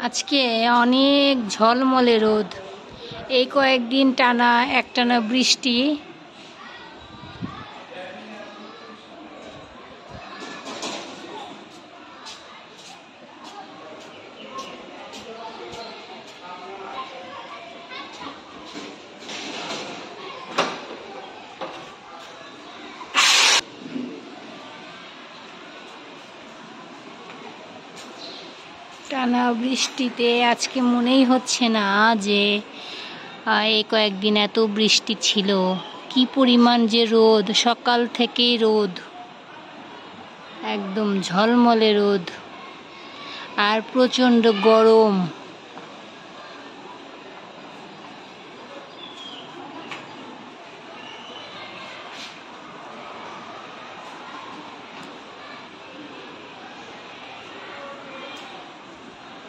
আজকে অনেক ঝলমলে রোদ। এই কয়েকদিন টানা একটানা বৃষ্টি। টানা বৃষ্টিতে আজকে মনেই হচ্ছে না যে এই কয়েকদিন এত বৃষ্টি ছিল। কি পরিমাণ যে রোদ, সকাল থেকেই রোদ, একদম ঝলমলে রোদ, আর প্রচণ্ড গরম।